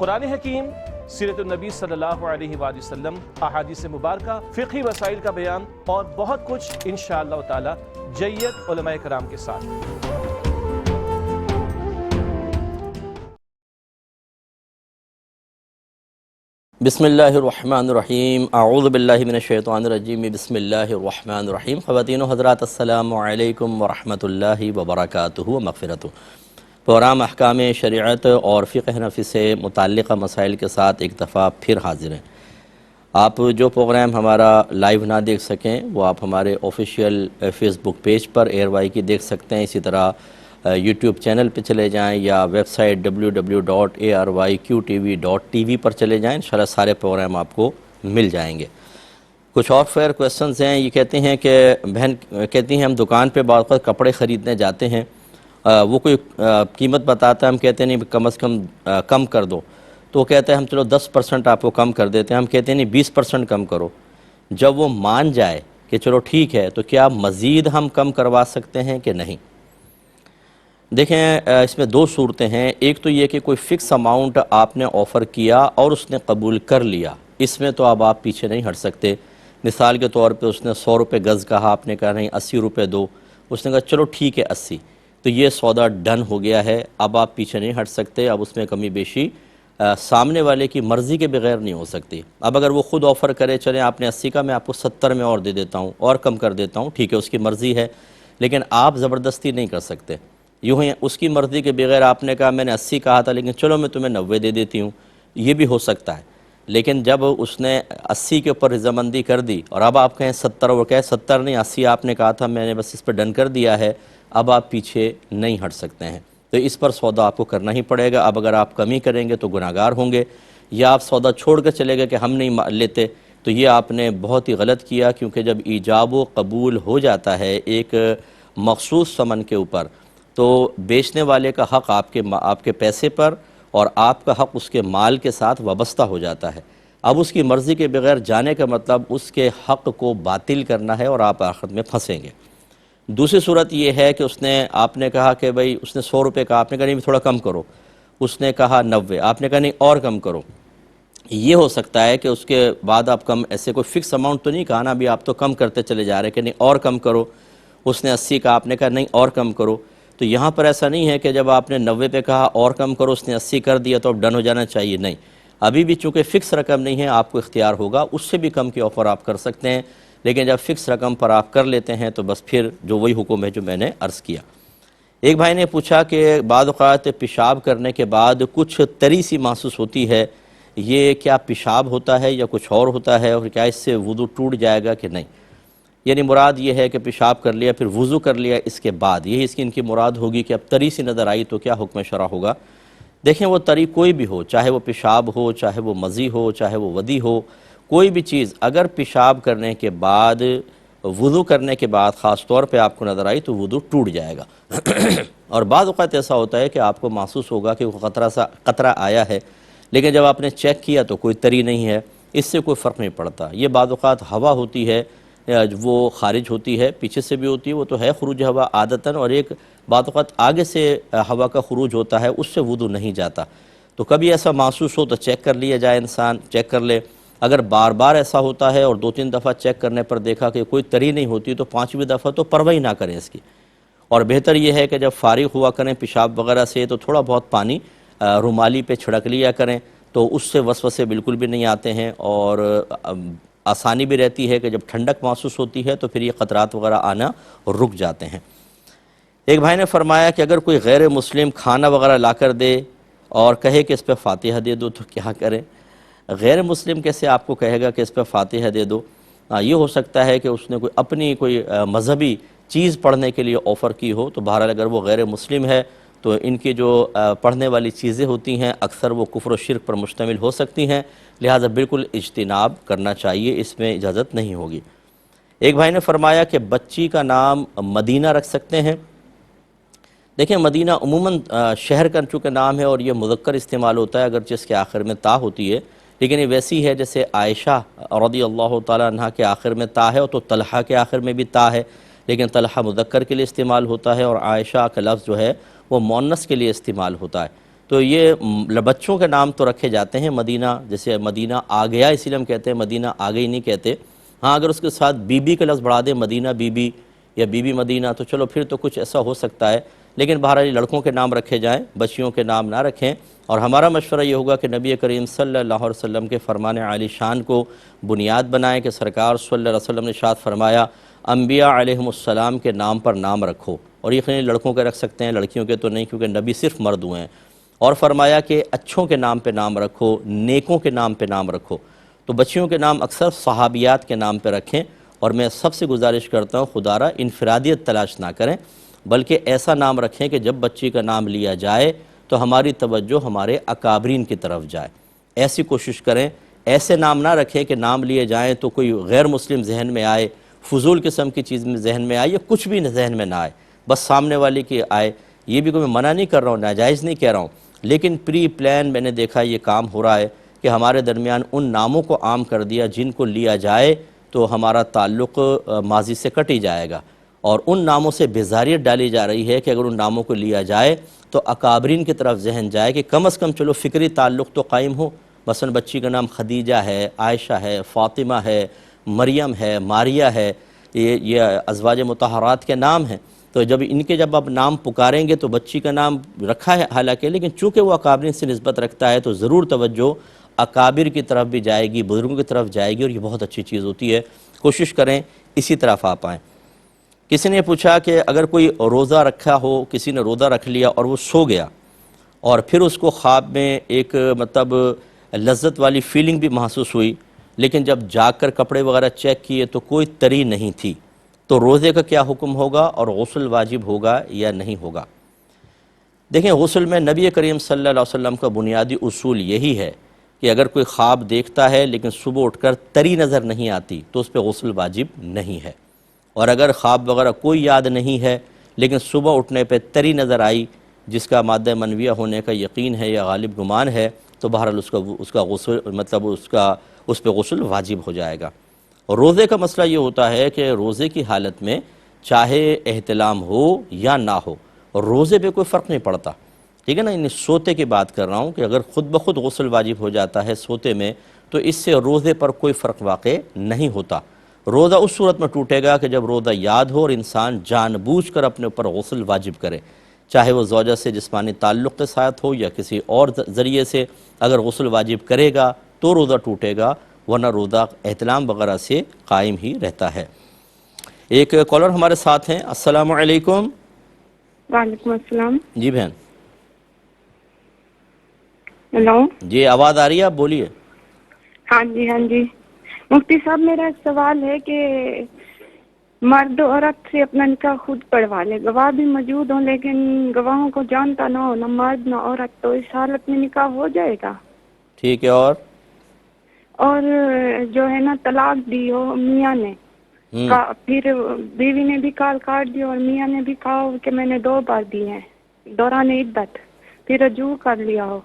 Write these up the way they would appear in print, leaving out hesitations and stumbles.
قرآن حکیم، سیرت النبی صلی اللہ علیہ وآلہ وسلم، احادیث مبارکہ، فقہی مسائل کا بیان اور بہت کچھ انشاءاللہ تعالی جید علماء کرام کے ساتھ۔ بسم اللہ الرحمن الرحیم، اعوذ باللہ من الشیطان الرجیم، بسم اللہ الرحمن الرحیم۔ خواتین و حضرات، السلام علیکم ورحمۃ اللہ وبرکاتہ و مغفرتہ۔ پروگرام احکام شریعت اور فقہ نفی سے متعلقہ مسائل کے ساتھ ایک دفعہ پھر حاضر ہیں۔ آپ جو پروگرام ہمارا لائیو نہ دیکھ سکیں وہ آپ ہمارے آفیشیل فیس بک پیج پر ایئر وائی کی دیکھ سکتے ہیں، اسی طرح یوٹیوب چینل پہ چلے جائیں یا ویب سائٹ www.arYQTV.tv پر چلے جائیں، انشاءاللہ سارے پروگرام آپ کو مل جائیں گے۔ کچھ اور فیئر کویسچنز ہیں۔ یہ کہتے ہیں کہ بہن کہتی ہیں ہم دکان پہ بعض وقت کپڑے خریدنے جاتے ہیں، وہ کوئی قیمت بتاتا ہے، ہم کہتے ہیں نہیں کم از کم کم کر دو، تو وہ کہتا ہے ہم چلو 10% آپ کو کم کر دیتے ہیں، ہم کہتے ہیں نہیں 20% کم کرو۔ جب وہ مان جائے کہ چلو ٹھیک ہے تو کیا مزید ہم کم کروا سکتے ہیں کہ نہیں؟ دیکھیں اس میں دو صورتیں ہیں۔ ایک تو یہ کہ کوئی فکس اماؤنٹ آپ نے آفر کیا اور اس نے قبول کر لیا، اس میں تو اب آپ پیچھے نہیں ہٹ سکتے۔ مثال کے طور پہ اس نے 100 روپے گز کہا، آپ نے کہا نہیں 80 روپے دو، اس نے کہا چلو ٹھیک ہے 80، تو یہ سودا ڈن ہو گیا ہے، اب آپ پیچھے نہیں ہٹ سکتے۔ اب اس میں کمی بیشی سامنے والے کی مرضی کے بغیر نہیں ہو سکتی۔ اب اگر وہ خود آفر کرے چلیں آپ نے 80 کا میں آپ کو 70 میں اور دے دیتا ہوں اور کم کر دیتا ہوں، ٹھیک ہے اس کی مرضی ہے، لیکن آپ زبردستی نہیں کر سکتے۔ یوں ہی اس کی مرضی کے بغیر آپ نے کہا میں نے 80 کہا تھا لیکن چلو میں تمہیں 90 دے دیتی ہوں، یہ بھی ہو سکتا ہے۔ لیکن جب اس نے 80 کے اوپر رضامندی کر دی اور اب آپ کہیں 70، اور کہیں 70 نہیں 80 آپ نے کہا تھا میں نے بس اس پہ ڈن کر دیا ہے، اب آپ پیچھے نہیں ہٹ سکتے ہیں، تو اس پر سودا آپ کو کرنا ہی پڑے گا۔ اب اگر آپ کمی کریں گے تو گناہگار ہوں گے، یا آپ سودا چھوڑ کر چلے گئے کہ ہم نہیں لیتے، تو یہ آپ نے بہت ہی غلط کیا، کیونکہ جب ایجاب و قبول ہو جاتا ہے ایک مخصوص ثمن کے اوپر تو بیچنے والے کا حق آپ کے پیسے پر اور آپ کا حق اس کے مال کے ساتھ وابستہ ہو جاتا ہے۔ اب اس کی مرضی کے بغیر جانے کا مطلب اس کے حق کو باطل کرنا ہے اور آپ آخرت میں پھنسیں گے۔ دوسری صورت یہ ہے کہ آپ نے کہا کہ بھئی اس نے 100 روپے کہا، آپ نے کہا نہیں تھوڑا کم کرو، اس نے کہا 90، آپ نے کہا نہیں اور کم کرو۔ یہ ہو سکتا ہے کہ اس کے بعد آپ کم، ایسے کوئی فکس اماؤنٹ تو نہیں کہا نا، ابھی آپ تو کم کرتے چلے جا رہے کہ نہیں اور کم کرو، اس نے 80 کہا، آپ نے کہا نہیں اور کم کرو۔ تو یہاں پر ایسا نہیں ہے کہ جب آپ نے 90 پہ کہا اور کم کرو اس نے 80 کر دیا تو اب ڈن ہو جانا چاہیے، نہیں، ابھی بھی چونکہ فکس رقم نہیں ہے آپ کو اختیار ہوگا، اس سے بھی کم کی آفر آپ کر سکتے ہیں، لیکن جب فکس رقم پر آپ کر لیتے ہیں تو بس پھر جو وہی حکم ہے جو میں نے عرض کیا۔ ایک بھائی نے پوچھا کہ بعض اوقات پیشاب کرنے کے بعد کچھ تری سی محسوس ہوتی ہے، یہ کیا پیشاب ہوتا ہے یا کچھ اور ہوتا ہے، اور کیا اس سے وضو ٹوٹ جائے گا کہ نہیں؟ یعنی مراد یہ ہے کہ پیشاب کر لیا پھر وضو کر لیا اس کے بعد، یہی اس کی ان کی مراد ہوگی کہ اب تری سی نظر آئی تو کیا حکم شرع ہوگا؟ دیکھیں وہ تری کوئی بھی ہو، چاہے وہ پیشاب ہو، چاہے وہ مزی ہو، چاہے وہ ودی ہو، کوئی بھی چیز اگر پیشاب کرنے کے بعد وضو کرنے کے بعد خاص طور پہ آپ کو نظر آئی تو وضو ٹوٹ جائے گا۔ اور بعض اوقات ایسا ہوتا ہے کہ آپ کو محسوس ہوگا کہ وہ قطرہ آیا ہے، لیکن جب آپ نے چیک کیا تو کوئی تری نہیں ہے، اس سے کوئی فرق نہیں پڑتا۔ یہ بعض اوقات ہوا ہوتی ہے، وہ خارج ہوتی ہے، پیچھے سے بھی ہوتی ہے، وہ تو ہے خروج ہوا عادتاً، اور ایک بعض اوقات آگے سے ہوا کا خروج ہوتا ہے، اس سے وضو نہیں جاتا۔ تو کبھی ایسا محسوس ہو تو چیک کر لیا جائے، انسان چیک کر لے۔ اگر بار بار ایسا ہوتا ہے اور 2-3 دفعہ چیک کرنے پر دیکھا کہ کوئی تری نہیں ہوتی تو 5ویں دفعہ تو پرواہ نہ کریں اس کی، اور بہتر یہ ہے کہ جب فارغ ہوا کریں پیشاب وغیرہ سے تو تھوڑا بہت پانی رومالی پہ چھڑک لیا کریں، تو اس سے وسوسے بالکل بھی نہیں آتے ہیں، اور آسانی بھی رہتی ہے کہ جب ٹھنڈک محسوس ہوتی ہے تو پھر یہ قطرات وغیرہ آنا رک جاتے ہیں۔ ایک بھائی نے فرمایا کہ اگر کوئی غیر مسلم کھانا وغیرہ لا کر دے اور کہے کہ اس پہ فاتحہ دے دو تو کیا کریں؟ غیر مسلم کیسے آپ کو کہے گا کہ اس پہ فاتحہ دے دو؟ یہ ہو سکتا ہے کہ اس نے اپنی کوئی مذہبی چیز پڑھنے کے لیے آفر کی ہو، تو بہرحال اگر وہ غیر مسلم ہے تو ان کی جو پڑھنے والی چیزیں ہوتی ہیں اکثر وہ کفر و شرک پر مشتمل ہو سکتی ہیں، لہٰذا بالکل اجتناب کرنا چاہیے، اس میں اجازت نہیں ہوگی۔ ایک بھائی نے فرمایا کہ بچی کا نام مدینہ رکھ سکتے ہیں؟ دیکھیں مدینہ عموماً شہر کا چونکہ نام ہے اور یہ مذکر استعمال ہوتا ہے اگرچہ اس کے آخر میں تا ہوتی ہے، لیکن یہ ویسی ہے جیسے عائشہ رضی اللہ تعالیٰ عنہ کے آخر میں تا ہے، تو طلحہ کے آخر میں بھی تا ہے، لیکن طلحہ مذکر کے لیے استعمال ہوتا ہے اور عائشہ کا لفظ جو ہے وہ مؤنث کے لیے استعمال ہوتا ہے۔ تو یہ بچوں کے نام تو رکھے جاتے ہیں مدینہ، جیسے مدینہ آ گیا اس لیے ہم کہتے ہیں، مدینہ آ گئی نہیں کہتے۔ ہاں اگر اس کے ساتھ بی بی کا لفظ بڑھا دیں، مدینہ بی بی یا بی بی مدینہ، تو چلو پھر تو کچھ ایسا ہو سکتا ہے، لیکن بہرحال لڑکوں کے نام رکھے جائیں، بچیوں کے نام نہ رکھیں۔ اور ہمارا مشورہ یہ ہوگا کہ نبی کریم صلی اللہ علیہ وسلم کے فرمان عالی شان کو بنیاد بنائیں کہ سرکار صلی اللہ علیہ وسلم نے ارشاد فرمایا انبیاء علیہم السلام کے نام پر نام رکھو، اور یقیناً لڑکوں کے رکھ سکتے ہیں، لڑکیوں کے تو نہیں، کیونکہ نبی صرف مرد ہوئے ہیں۔ اور فرمایا کہ اچھوں کے نام پہ نام رکھو، نیکوں کے نام پہ نام رکھو۔ تو بچیوں کے نام اکثر صحابیات کے نام پہ رکھیں، اور میں سب سے گزارش کرتا ہوں خدا را انفرادیت تلاش نہ کریں، بلکہ ایسا نام رکھیں کہ جب بچی کا نام لیا جائے تو ہماری توجہ ہمارے اکابرین کی طرف جائے۔ ایسی کوشش کریں، ایسے نام نہ رکھیں کہ نام لیے جائیں تو کوئی غیر مسلم ذہن میں آئے، فضول قسم کی چیز میں ذہن میں آئے، یا کچھ بھی ذہن میں نہ آئے، بس سامنے والے کی آئے۔ یہ بھی کوئی میں منع نہیں کر رہا ہوں، ناجائز نہیں کہہ رہا ہوں، لیکن پری پلان میں نے دیکھا یہ کام ہو رہا ہے کہ ہمارے درمیان ان ناموں کو عام کر دیا جن کو لیا جائے تو ہمارا تعلق ماضی سے کٹ ہی جائے گا، اور ان ناموں سے بیزاریت ڈالی جا رہی ہے کہ اگر ان ناموں کو لیا جائے تو اکابرین کی طرف ذہن جائے کہ کم از کم چلو فکری تعلق تو قائم ہو۔ مثلا بچی کا نام خدیجہ ہے، عائشہ ہے، فاطمہ ہے، مریم ہے، ماریہ ہے، یہ ازواج مطہرات کے نام ہیں۔ تو جب آپ نام پکاریں گے تو بچی کا نام رکھا ہے حالانکہ، لیکن چونکہ وہ اکابرین سے نسبت رکھتا ہے تو ضرور توجہ اکابر کی طرف بھی جائے گی، بزرگوں کی طرف جائے گی، اور یہ بہت اچھی چیز ہوتی ہے۔ کوشش کریں اسی طرف آپ آئیں۔ کسی نے پوچھا کہ اگر کوئی روزہ رکھا ہو، کسی نے روزہ رکھ لیا اور وہ سو گیا، اور پھر اس کو خواب میں ایک لذت والی فیلنگ بھی محسوس ہوئی، لیکن جب جاگ کر کپڑے وغیرہ چیک کیے تو کوئی تری نہیں تھی، تو روزے کا کیا حکم ہوگا اور غسل واجب ہوگا یا نہیں ہوگا؟ دیکھیں، غسل میں نبی کریم صلی اللہ علیہ وسلم کا بنیادی اصول یہی ہے کہ اگر کوئی خواب دیکھتا ہے لیکن صبح اٹھ کر تری نظر نہیں آتی تو اس پہ غسل واجب نہیں ہے، اور اگر خواب وغیرہ کوئی یاد نہیں ہے لیکن صبح اٹھنے پہ تری نظر آئی جس کا مادہ منویہ ہونے کا یقین ہے یا غالب گمان ہے، تو بہرحال اس کا غسل اس پہ غسل واجب ہو جائے گا۔ اور روزے کا مسئلہ یہ ہوتا ہے کہ روزے کی حالت میں چاہے احتلام ہو یا نہ ہو، روزے پہ کوئی فرق نہیں پڑتا، ٹھیک ہے نا؟ یعنی سوتے کی بات کر رہا ہوں کہ اگر خود بخود غسل واجب ہو جاتا ہے سوتے میں تو اس سے روزے پر کوئی فرق واقع نہیں ہوتا۔ روزہ اس صورت میں ٹوٹے گا کہ جب روزہ یاد ہو اور انسان جان بوجھ کر اپنے اوپر غسل واجب کرے، چاہے وہ زوجہ سے جسمانی تعلق کے ساتھ ہو یا کسی اور ذریعے سے، اگر غسل واجب کرے گا تو روزہ ٹوٹے گا، ورنہ روزہ احتلام وغیرہ سے قائم ہی رہتا ہے۔ ایک کالر ہمارے ساتھ ہیں۔ السلام علیکم۔ وعلیکم السلام۔ جی بہن، ہیلو۔ جی آواز آ رہی ہے، آپ بولیے۔ ہاں جی مفتی صاحب، میرا ایک سوال ہے کہ مرد عورت سے اپنا نکاح خود پڑھوا لے، گواہ بھی موجود ہوں لیکن گواہوں کو جانتا نہ ہو، نہ مرد نہ عورت، تو اس حالت میں نکاح ہو جائے گا؟ ٹھیک ہے۔ اور جو ہے نا طلاق دی ہو میاں نے، پھر بیوی نے بھی کال کاٹ دی اور میاں نے بھی کہا ہو کہ میں نے 2 بار دی ہیں دوران عدت، پھر رجوع کر لیا ہو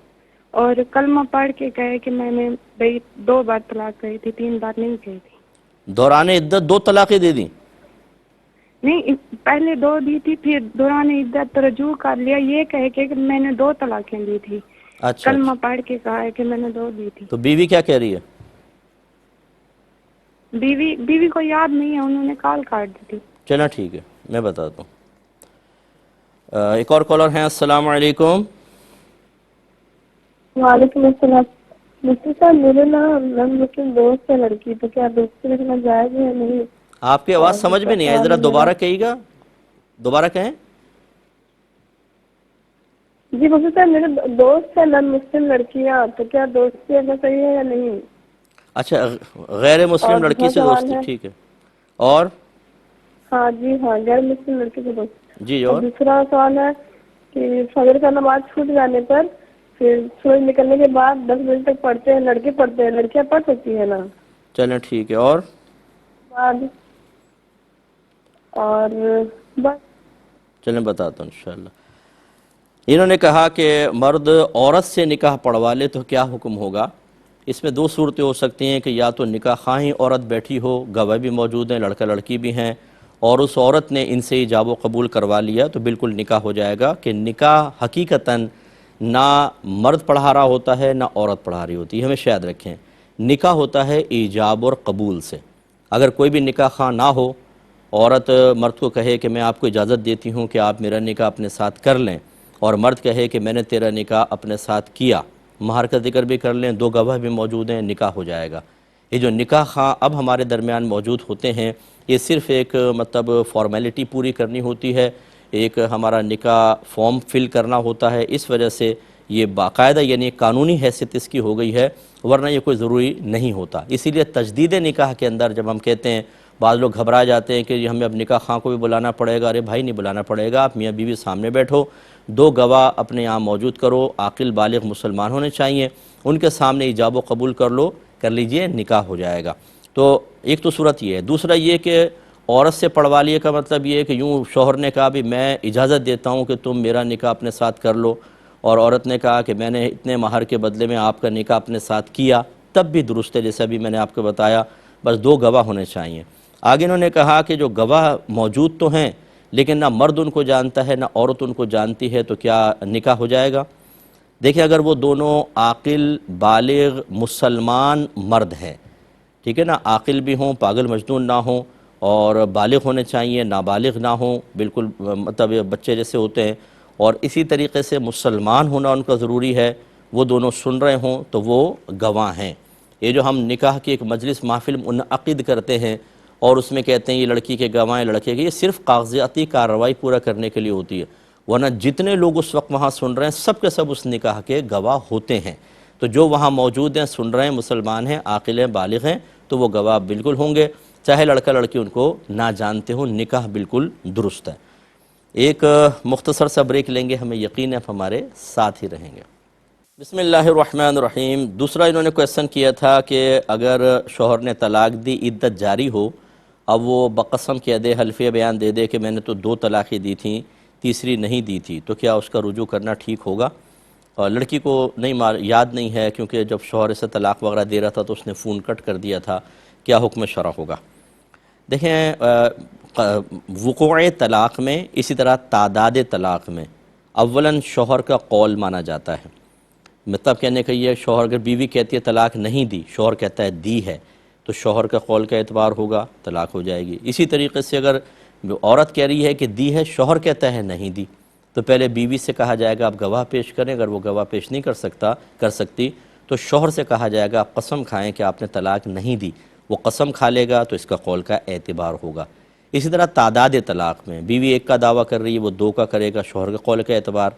اور کلمہ پڑھ کے کہے کہ میں نے 2 بار طلاق کہی تھی، 3 بار نہیں کہی تھی۔ دوران عدت 2 طلاقیں دے دیں؟ نہیں، پہلے 2 دی تھی، پھر دوران عدت رجوع کر لیا، یہ کہے کہ میں نے 2 طلاقیں دی تھی، کلمہ پڑھ کے کہا ہے کہ میں نے 2 دی تھی۔ تو بیوی کیا کہہ رہی ہے؟ بیوی کو یاد نہیں ہے، انہوں نے کال کاٹ دی تھی۔ چلنا ٹھیک ہے، میں بتاتا ہوں۔ ایک اور کالر ہیں۔ السلام علیکم۔ وعلیکم السلام۔ مفتی صاحب، میرے نام مسلم دوست ہے لڑکی، تو کیا دوستی رکھنا جائز ہے یا نہیں؟ آپ کی آواز سمجھ میں نہیں آئی، ذرا دوبارہ کہیے گا، دوبارہ کہیں۔ جی مفتی صاحب، میرے دوست ہے نان مسلم لڑکیاں، تو کیا دوستی رکھنا صحیح ہے یا نہیں؟ اچھا، غیر مسلم لڑکی سے دوستی، ٹھیک ہے۔ اور ہاں جی ہاں، غیر مسلم لڑکی سے دوستی۔ جی، اور دوسرا سوال ہے کہ فجر کا نماز چھوٹ جانے پر پھر سورج نکلنے کے بعد 10 بجے تک پڑھتے ہیں، لڑکے پڑھتے ہیں، لڑکیاں پڑھ سکتی ہیں نا؟ چلیں ٹھیک ہے۔ اور بس چلیں بتاتا ہوں انشاءاللہ۔ انہوں نے کہا کہ مرد عورت سے نکاح پڑھوا لے تو کیا حکم ہوگا؟ اس میں 2 صورتیں ہو سکتی ہیں کہ یا تو نکاح خواہی عورت بیٹھی ہو، گواہ بھی موجود ہیں، لڑکا لڑکی بھی ہیں، اور اس عورت نے ان سے ایجاب و قبول کروا لیا تو بالکل نکاح ہو جائے گا، کہ نکاح حقیقتاً نہ مرد پڑھا رہا ہوتا ہے نہ عورت پڑھا رہی ہوتی ہے، ہمیشہ یاد رکھیں۔ نکاح ہوتا ہے ایجاب اور قبول سے۔ اگر کوئی بھی نکاح خواہ نہ ہو، عورت مرد کو کہے کہ میں آپ کو اجازت دیتی ہوں کہ آپ میرا نکاح اپنے ساتھ کر لیں، اور مرد کہے کہ میں نے تیرا نکاح اپنے ساتھ کیا، مہر کا ذکر بھی کر لیں، 2 گواہ بھی موجود ہیں، نکاح ہو جائے گا۔ یہ جو نکاح خواہ اب ہمارے درمیان موجود ہوتے ہیں، یہ صرف ایک مطلب فارمیلٹی پوری کرنی ہوتی ہے، ایک ہمارا نکاح فارم فل کرنا ہوتا ہے، اس وجہ سے یہ باقاعدہ یعنی قانونی حیثیت اس کی ہو گئی ہے، ورنہ یہ کوئی ضروری نہیں ہوتا۔ اسی لیے تجدید نکاح کے اندر جب ہم کہتے ہیں، بعض لوگ گھبرا جاتے ہیں کہ ہمیں اب نکاح خواہ کو بھی بلانا پڑے گا۔ ارے بھائی نہیں بلانا پڑے گا، آپ میاں بیوی سامنے بیٹھو، 2 گواہ اپنے یہاں موجود کرو، عاقل بالغ مسلمان ہونے چاہیے، ان کے سامنے ایجاب و قبول کر لیجئے، نکاح ہو جائے گا۔ تو ایک تو صورت یہ ہے۔ دوسرا یہ کہ عورت سے پڑھوا لیے کا مطلب یہ ہے کہ یوں شوہر نے کہا بھی میں اجازت دیتا ہوں کہ تم میرا نکاح اپنے ساتھ کر لو، اور عورت نے کہا کہ میں نے اتنے مہر کے بدلے میں آپ کا نکاح اپنے ساتھ کیا، تب بھی درست ہے، جیسا بھی میں نے آپ کو بتایا، بس 2 گواہ ہونے چاہیے۔ آگے انہوں نے کہا کہ جو گواہ موجود تو ہیں لیکن نہ مرد ان کو جانتا ہے نہ عورت ان کو جانتی ہے، تو کیا نکاح ہو جائے گا؟ دیکھیں، اگر وہ دونوں عاقل بالغ مسلمان مرد ہیں، ٹھیک ہے نا، عاقل بھی ہوں، پاگل مجنون نہ ہوں، اور بالغ ہونے چاہیے، نابالغ نہ ہوں، بالکل مطلب بچے جیسے ہوتے ہیں، اور اسی طریقے سے مسلمان ہونا ان کا ضروری ہے، وہ دونوں سن رہے ہوں تو وہ گواہ ہیں۔ یہ جو ہم نکاح کی ایک مجلس محفل منعقد کرتے ہیں اور اس میں کہتے ہیں یہ لڑکی کے گواہ ہیں، لڑکے کے، یہ صرف کاغذاتی کارروائی پورا کرنے کے لیے ہوتی ہے، ورنہ جتنے لوگ اس وقت وہاں سن رہے ہیں سب کے سب اس نکاح کے گواہ ہوتے ہیں۔ تو جو وہاں موجود ہیں، سن رہے ہیں، مسلمان ہیں، عاقل ہیں، بالغ ہیں، تو وہ گواہ بالکل ہوں گے، چاہے لڑکا لڑکی ان کو نہ جانتے ہوں، نکاح بالکل درست ہے۔ ایک مختصر سا بریک لیں گے، ہمیں یقین ہے ہمارے ساتھ ہی رہیں گے۔ بسم اللہ الرحمن الرحیم۔ دوسرا انہوں نے کویسچن کیا تھا کہ اگر شوہر نے طلاق دی، عدت جاری ہو، اب وہ بقسم کہہ دے، حلفیہ بیان دے دے کہ میں نے تو 2 طلاقیں دی تھیں، تیسری نہیں دی تھی، تو کیا اس کا رجوع کرنا ٹھیک ہوگا؟ اور لڑکی کو یاد نہیں ہے، کیونکہ جب شوہر سے طلاق وغیرہ دے رہا تھا تو اس نے فون کٹ کر دیا تھا، کیا حکم شرع ہوگا؟ دیکھیں، وقوع طلاق میں، اسی طرح تعداد طلاق میں، اولاً شوہر کا قول مانا جاتا ہے۔ مطلب کہنے کا یہ، شوہر اگر بیوی کہتی ہے طلاق نہیں دی، شوہر کہتا ہے دی ہے، تو شوہر کا قول کا اعتبار ہوگا، طلاق ہو جائے گی۔ اسی طریقے سے اگر عورت کہہ رہی ہے کہ دی ہے، شوہر کہتا ہے نہیں دی، تو پہلے بیوی سے کہا جائے گا آپ گواہ پیش کریں، اگر وہ گواہ پیش نہیں کر سکتی تو شوہر سے کہا جائے گا آپ قسم کھائیں کہ آپ نے طلاق نہیں دی، وہ قسم کھا لے گا تو اس کا قول کا اعتبار ہوگا۔ اسی طرح تعداد طلاق میں، بیوی 1 کا دعویٰ کر رہی ہے، وہ 2 کا کرے گا، شوہر کے قول کا اعتبار۔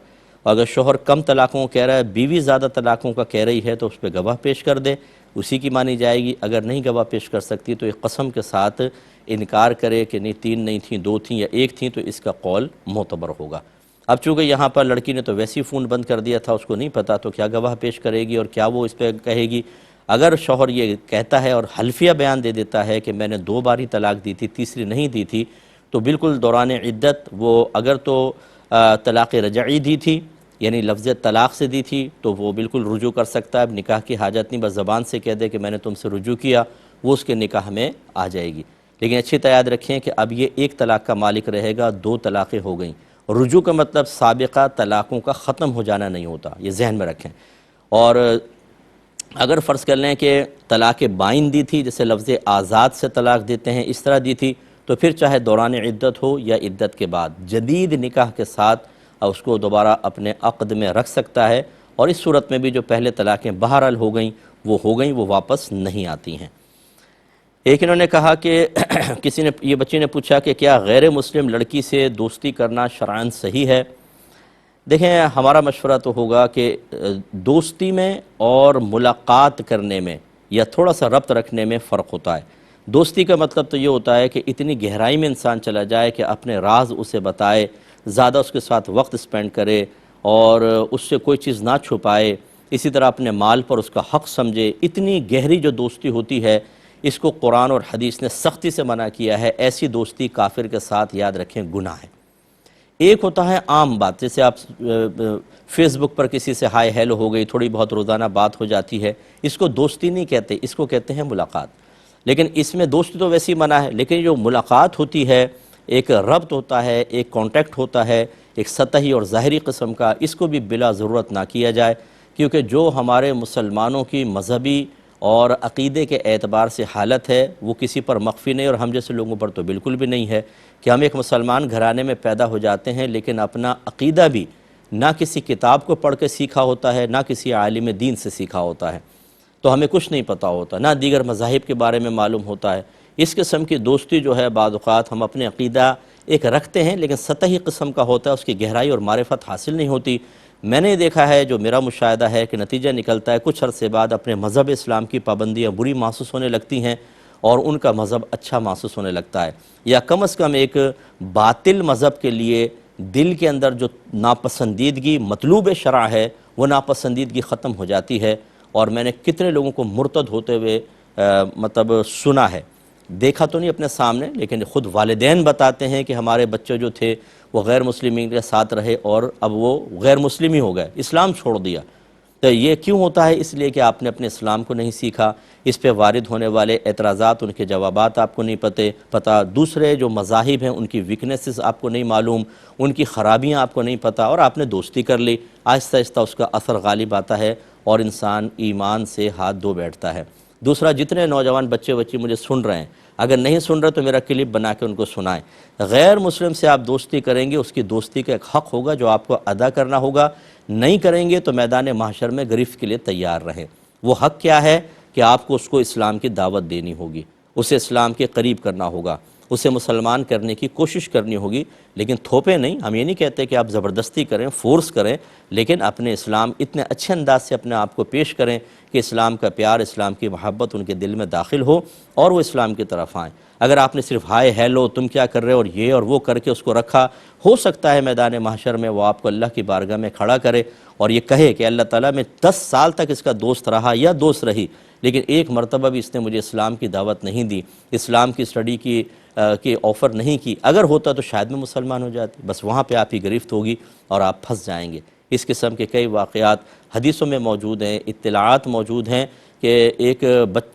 اور اگر شوہر کم طلاقوں کو کہہ رہا ہے، بیوی زیادہ طلاقوں کا کہہ رہی ہے، تو اس پہ گواہ پیش کر دے، اسی کی مانی جائے گی۔ اگر نہیں گواہ پیش کر سکتی تو ایک قسم کے ساتھ انکار کرے کہ نہیں 3 نہیں تھیں، 2 تھیں یا 1 تھیں، تو اس کا قول معتبر ہوگا۔ اب چونکہ یہاں پر لڑکی نے تو ویسی فون بند کر دیا تھا، اس کو نہیں پتا تو کیا گواہ پیش کرے گی اور کیا وہ اس پہ کہے گی؟ اگر شوہر یہ کہتا ہے اور حلفیہ بیان دے دیتا ہے کہ میں نے 2 بار ہی طلاق دی تھی، تیسری نہیں دی تھی، تو بالکل دوران عدت وہ اگر تو طلاق رجعی دی تھی، یعنی لفظ طلاق سے دی تھی، تو وہ بالکل رجوع کر سکتا ہے، اب نکاح کی حاجت نہیں، بس زبان سے کہہ دے کہ میں نے تم سے رجوع کیا، وہ اس کے نکاح میں آ جائے گی۔ لیکن اچھی طرح یاد رکھیں کہ اب یہ 1 طلاق کا مالک رہے گا، 2 طلاقیں ہو گئیں۔ رجوع کا مطلب سابقہ طلاقوں کا ختم ہو جانا نہیں ہوتا، یہ ذہن میں رکھیں۔ اور اگر فرض کر لیں کہ طلاق بائن دی تھی، جیسے لفظ آزاد سے طلاق دیتے ہیں، اس طرح دی تھی، تو پھر چاہے دوران عدت ہو یا عدت کے بعد جدید نکاح کے ساتھ اس کو دوبارہ اپنے عقد میں رکھ سکتا ہے، اور اس صورت میں بھی جو پہلے طلاقیں بہرحال ہو گئیں، وہ واپس نہیں آتی ہیں۔ ایک انہوں نے کہا کہ یہ بچی نے پوچھا کہ کیا غیر مسلم لڑکی سے دوستی کرنا شرعاً صحیح ہے؟ دیکھیں، ہمارا مشورہ تو ہوگا کہ دوستی میں اور ملاقات کرنے میں یا تھوڑا سا ربط رکھنے میں فرق ہوتا ہے۔ دوستی کا مطلب تو یہ ہوتا ہے کہ اتنی گہرائی میں انسان چلا جائے کہ اپنے راز اسے بتائے، زیادہ اس کے ساتھ وقت سپینڈ کرے اور اس سے کوئی چیز نہ چھپائے، اسی طرح اپنے مال پر اس کا حق سمجھے۔ اتنی گہری جو دوستی ہوتی ہے، اس کو قرآن اور حدیث نے سختی سے منع کیا ہے۔ ایسی دوستی کافر کے ساتھ یاد رکھیں گناہ ہے۔ ایک ہوتا ہے عام بات، جیسے آپ فیس بک پر کسی سے ہائے ہیلو ہو گئی، تھوڑی بہت روزانہ بات ہو جاتی ہے، اس کو دوستی نہیں کہتے، اس کو کہتے ہیں ملاقات۔ لیکن اس میں دوستی تو ویسی منع ہے، لیکن جو ملاقات ہوتی ہے، ایک ربط ہوتا ہے، ایک کانٹیکٹ ہوتا ہے، ایک سطحی اور ظاہری قسم کا، اس کو بھی بلا ضرورت نہ کیا جائے، کیونکہ جو ہمارے مسلمانوں کی مذہبی اور عقیدے کے اعتبار سے حالت ہے وہ کسی پر مخفی نہیں، اور ہم جیسے لوگوں پر تو بالکل بھی نہیں ہے کہ ہم ایک مسلمان گھرانے میں پیدا ہو جاتے ہیں لیکن اپنا عقیدہ بھی نہ کسی کتاب کو پڑھ کے سیکھا ہوتا ہے، نہ کسی عالم دین سے سیکھا ہوتا ہے، تو ہمیں کچھ نہیں پتہ ہوتا، نہ دیگر مذاہب کے بارے میں معلوم ہوتا ہے۔ اس قسم کی دوستی جو ہے بعض اوقات ہم اپنے عقیدہ ایک رکھتے ہیں لیکن سطحی قسم کا ہوتا ہے، اس کی گہرائی اور معرفت حاصل نہیں ہوتی۔ میں نے دیکھا ہے، جو میرا مشاہدہ ہے، کہ نتیجہ نکلتا ہے کچھ عرصے بعد اپنے مذہب اسلام کی پابندیاں بری محسوس ہونے لگتی ہیں اور ان کا مذہب اچھا محسوس ہونے لگتا ہے، یا کم از کم ایک باطل مذہب کے لیے دل کے اندر جو ناپسندیدگی مطلوب شرع ہے وہ ناپسندیدگی ختم ہو جاتی ہے۔ اور میں نے کتنے لوگوں کو مرتد ہوتے ہوئے مطلب سنا ہے، دیکھا تو نہیں اپنے سامنے، لیکن خود والدین بتاتے ہیں کہ ہمارے بچے جو تھے وہ غیر مسلمین کے ساتھ رہے اور اب وہ غیر مسلم ہی ہو گئے، اسلام چھوڑ دیا۔ تو یہ کیوں ہوتا ہے؟ اس لیے کہ آپ نے اپنے اسلام کو نہیں سیکھا، اس پہ وارد ہونے والے اعتراضات، ان کے جوابات آپ کو نہیں پتہ، دوسرے جو مذاہب ہیں ان کی ویکنیسز آپ کو نہیں معلوم، ان کی خرابیاں آپ کو نہیں پتہ، اور آپ نے دوستی کر لی، آہستہ آہستہ اس کا اثر غالب آتا ہے اور انسان ایمان سے ہاتھ دھو بیٹھتا ہے۔ دوسرا، جتنے نوجوان بچے مجھے سن رہے ہیں، اگر نہیں سن رہے تو میرا کلپ بنا کے ان کو سنائیں۔ غیر مسلم سے آپ دوستی کریں گے، اس کی دوستی کا ایک حق ہوگا جو آپ کو ادا کرنا ہوگا، نہیں کریں گے تو میدان محشر میں گرفت کے لیے تیار رہیں۔ وہ حق کیا ہے کہ آپ کو اس کو اسلام کی دعوت دینی ہوگی، اسے اسلام کے قریب کرنا ہوگا، اسے مسلمان کرنے کی کوشش کرنی ہوگی، لیکن تھوپے نہیں۔ ہم یہ نہیں کہتے کہ آپ زبردستی کریں، فورس کریں، لیکن اپنے اسلام اتنے اچھے انداز سے اپنے آپ کو پیش کریں کہ اسلام کا پیار، اسلام کی محبت ان کے دل میں داخل ہو اور وہ اسلام کی طرف آئیں۔ اگر آپ نے صرف ہائے ہیلو تم کیا کر رہے ہو اور یہ اور وہ کر کے اس کو رکھا، ہو سکتا ہے میدان محشر میں وہ آپ کو اللہ کی بارگاہ میں کھڑا کرے اور یہ کہے کہ اللہ تعالیٰ میں 10 سال تک اس کا دوست رہا یا دوست رہی، لیکن ایک مرتبہ بھی اس نے مجھے اسلام کی دعوت نہیں دی، اسلام کی اسٹڈی کی آفر نہیں کی۔ اگر ہوتا تو شاید میں مسلمان ہو جاتی، بس وہاں پہ آپ کی گرفت ہوگی اور آپ پھنس جائیں گے۔ اس قسم کے کئی واقعات حدیثوں میں موجود ہیں، اطلاعات موجود ہیں کہ ایک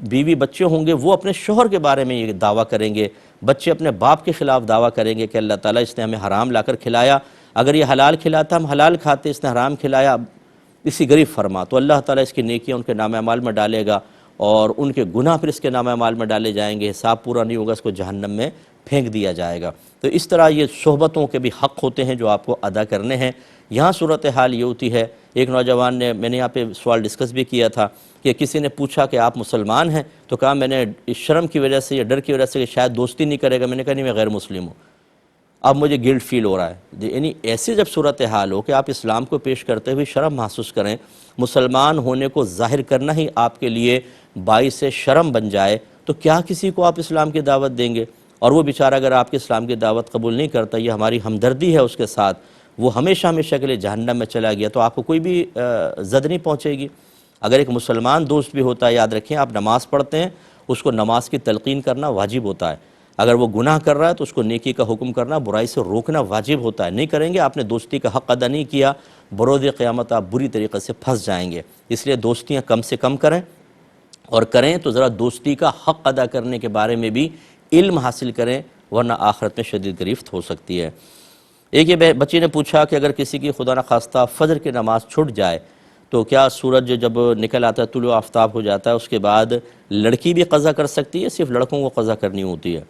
بیوی بچے ہوں گے، وہ اپنے شوہر کے بارے میں یہ دعویٰ کریں گے، بچے اپنے باپ کے خلاف دعویٰ کریں گے کہ اللہ تعالیٰ اس نے ہمیں حرام لا کر کھلایا، اگر یہ حلال کھلاتا ہم حلال کھاتے، اس نے حرام کھلایا، اسی گریب فرما، تو اللہ تعالیٰ اس کی نیکیاں ان کے نام اعمال میں ڈالے گا اور ان کے گناہ پھر اس کے نام اعمال میں ڈالے جائیں گے، حساب پورا نہیں ہوگا، اس کو جہنم میں پھینک دیا جائے گا۔ تو اس طرح یہ صحبتوں کے بھی حق ہوتے ہیں جو آپ کو ادا کرنے ہیں۔ یہاں صورتحال یہ ہوتی ہے، ایک نوجوان نے، میں نے یہاں پہ سوال ڈسکس بھی کیا تھا کہ کسی نے پوچھا کہ آپ مسلمان ہیں، تو کہا میں نے شرم کی وجہ سے یا ڈر کی وجہ سے کہ شاید دوستی نہیں کرے گا، میں نے کہا نہیں میں غیر مسلم ہوں، اب مجھے گلٹ فیل ہو رہا ہے۔ یعنی ایسی جب صورتحال ہو کہ آپ اسلام کو پیش کرتے ہوئے شرم محسوس کریں، مسلمان ہونے کو ظاہر کرنا ہی آپ کے لیے باعث شرم بن جائے، تو کیا کسی کو آپ اسلام کی دعوت دیں گے؟ اور وہ بیچارہ اگر آپ کے اسلام کی دعوت قبول نہیں کرتا، یہ ہماری ہمدردی ہے اس کے ساتھ، وہ ہمیشہ ہمیشہ کے لیے جہنم میں چلا گیا، تو آپ کو کوئی بھی زد نہیں پہنچے گی۔ اگر ایک مسلمان دوست بھی ہوتا ہے، یاد رکھیں آپ نماز پڑھتے ہیں، اس کو نماز کی تلقین کرنا واجب ہوتا ہے، اگر وہ گناہ کر رہا ہے تو اس کو نیکی کا حکم کرنا، برائی سے روکنا واجب ہوتا ہے، نہیں کریں گے آپ نے دوستی کا حق ادا نہیں کیا، بروز قیامت آپ بری طریقے سے پھنس جائیں گے۔ اس لیے دوستیاں کم سے کم کریں، اور کریں تو ذرا دوستی کا حق ادا کرنے کے بارے میں بھی علم حاصل کریں، ورنہ آخرت میں شدید گرفت ہو سکتی ہے۔ ایک یہ بچی نے پوچھا کہ اگر کسی کی خدا نخواستہ فجر کی نماز چھوٹ جائے تو کیا سورج جب نکل آتا ہے، طلوع آفتاب ہو جاتا ہے، اس کے بعد لڑکی بھی قضا کر سکتی ہے، صرف لڑکوں کو قضا کرنی ہوتی ہے؟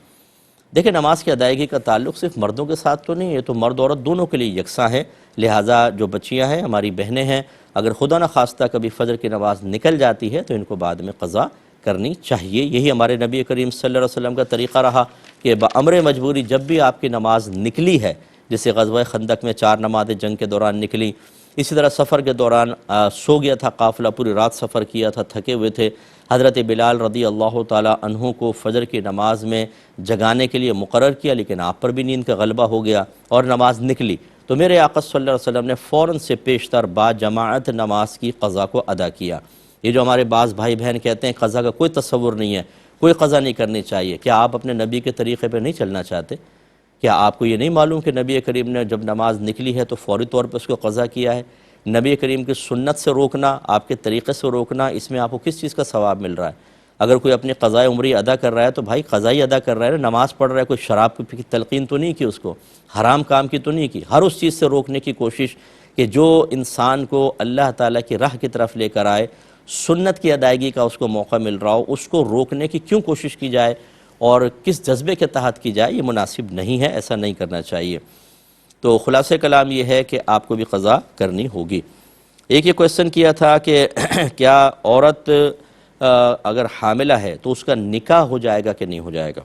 دیکھیں نماز کی ادائیگی کا تعلق صرف مردوں کے ساتھ تو نہیں ہے، تو مرد عورت دونوں کے لیے یکساں ہے، لہٰذا جو بچیاں ہیں، ہماری بہنیں ہیں، اگر خدا نخواستہ کبھی فجر کی نماز نکل جاتی ہے تو ان کو بعد میں قضا کرنی چاہیے۔ یہی ہمارے نبی کریم صلی اللہ علیہ وسلم کا طریقہ رہا کہ بامر مجبوری جب بھی آپ کی نماز نکلی ہے، جیسے غزوہ خندق میں 4 نمازیں جنگ کے دوران نکلی، اسی طرح سفر کے دوران سو گیا تھا قافلہ، پوری رات سفر کیا تھا، تھکے ہوئے تھے، حضرت بلال رضی اللہ تعالیٰ عنہ کو فجر کی نماز میں جگانے کے لیے مقرر کیا، لیکن آپ پر بھی نیند کا غلبہ ہو گیا اور نماز نکلی، تو میرے آقا صلی اللہ علیہ وسلم نے فوراً سے پیشتر با جماعت نماز کی قضا کو ادا کیا۔ یہ جو ہمارے بعض بھائی بہن کہتے ہیں قضا کا کوئی تصور نہیں ہے، کوئی قضا نہیں کرنی چاہیے، کیا آپ اپنے نبی کے طریقے پہ نہیں چلنا چاہتے؟ کیا آپ کو یہ نہیں معلوم کہ نبی کریم نے جب نماز نکلی ہے تو فوری طور پہ اس کو قضا کیا ہے؟ نبی کریم کی سنت سے روکنا، آپ کے طریقے سے روکنا، اس میں آپ کو کس چیز کا ثواب مل رہا ہے؟ اگر کوئی اپنی قضائے عمری ادا کر رہا ہے تو بھائی قضائی ادا کر رہا ہے، نماز پڑھ رہا ہے، کوئی شراب کی تلقین تو نہیں کی اس کو، حرام کام کی تو نہیں کی، ہر اس چیز سے روکنے کی کوشش کہ جو انسان کو اللہ تعالیٰ کی راہ کی طرف لے کر آئے، سنت کی ادائیگی کا اس کو موقع مل رہا ہو، اس کو روکنے کی کیوں کوشش کی جائے اور کس جذبے کے تحت کی جائے، یہ مناسب نہیں ہے، ایسا نہیں کرنا چاہیے۔ تو خلاصہ کلام یہ ہے کہ آپ کو بھی قضا کرنی ہوگی۔ ایک یہ کویسچن کیا تھا کہ کیا عورت اگر حاملہ ہے تو اس کا نکاح ہو جائے گا کہ نہیں ہو جائے گا؟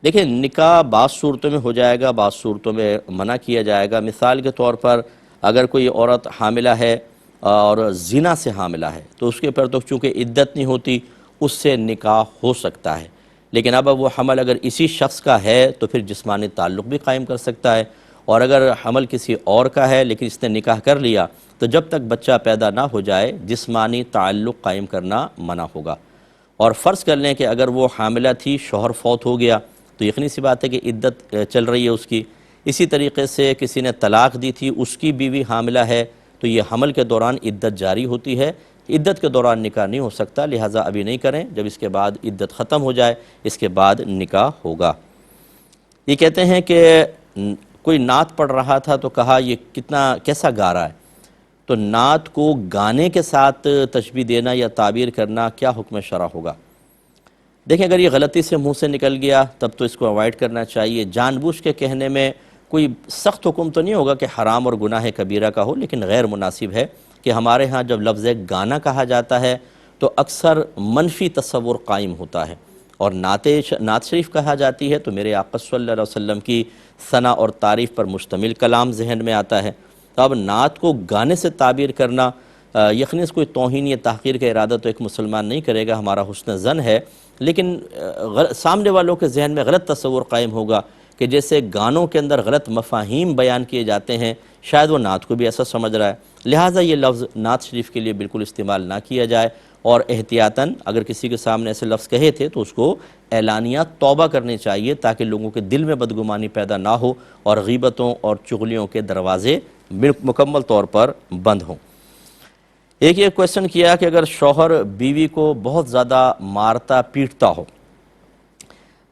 دیکھیں، نکاح بعض صورتوں میں ہو جائے گا، بعض صورتوں میں منع کیا جائے گا۔ مثال کے طور پر اگر کوئی عورت حاملہ ہے اور زنا سے حاملہ ہے تو اس کے پر تو چونکہ عدت نہیں ہوتی، اس سے نکاح ہو سکتا ہے، لیکن اب وہ حمل اگر اسی شخص کا ہے تو پھر جسمانی تعلق بھی قائم کر سکتا ہے، اور اگر حمل کسی اور کا ہے لیکن اس نے نکاح کر لیا تو جب تک بچہ پیدا نہ ہو جائے جسمانی تعلق قائم کرنا منع ہوگا۔ اور فرض کر لیں کہ اگر وہ حاملہ تھی، شوہر فوت ہو گیا تو یقینی سی بات ہے کہ عدت چل رہی ہے اس کی۔ اسی طریقے سے کسی نے طلاق دی تھی، اس کی بیوی حاملہ ہے تو یہ حمل کے دوران عدت جاری ہوتی ہے، عدت کے دوران نکاح نہیں ہو سکتا، لہٰذا ابھی نہیں کریں، جب اس کے بعد عدت ختم ہو جائے اس کے بعد نکاح ہوگا۔ یہ کہتے ہیں کہ کوئی نعت پڑھ رہا تھا تو کہا یہ کیسا گا رہا ہے، تو نعت کو گانے کے ساتھ تشبیہ دینا یا تعبیر کرنا کیا حکم شرع ہوگا؟ دیکھیں، اگر یہ غلطی سے منہ سے نکل گیا تب تو اس کو اوائڈ کرنا چاہیے۔ جان بوجھ کے کہنے میں کوئی سخت حکم تو نہیں ہوگا کہ حرام اور گناہ کبیرہ کا ہو، لیکن غیر مناسب ہے کہ ہمارے ہاں جب لفظ گانا کہا جاتا ہے تو اکثر منفی تصور قائم ہوتا ہے، اور نعت شریف کہا جاتی ہے تو میرے آقا صلی اللہ علیہ وسلم کی ثنا اور تعریف پر مشتمل کلام ذہن میں آتا ہے۔ تو اب نعت کو گانے سے تعبیر کرنا یقیناً کوئی توہین یا تحقیر کا ارادہ تو ایک مسلمان نہیں کرے گا، ہمارا حسن ظن ہے، لیکن سامنے والوں کے ذہن میں غلط تصور قائم ہوگا کہ جیسے گانوں کے اندر غلط مفاہیم بیان کیے جاتے ہیں، شاید وہ نعت کو بھی ایسا سمجھ رہا ہے، لہٰذا یہ لفظ نعت شریف کے لیے بالکل استعمال نہ کیا جائے، اور احتیاطاً اگر کسی کے سامنے ایسے لفظ کہے تھے تو اس کو اعلانیہ توبہ کرنی چاہیے تاکہ لوگوں کے دل میں بدگمانی پیدا نہ ہو اور غیبتوں اور چغلیوں کے دروازے مکمل طور پر بند ہوں۔ ایک یہ کویسچن کیا کہ اگر شوہر بیوی کو بہت زیادہ مارتا پیٹتا ہو،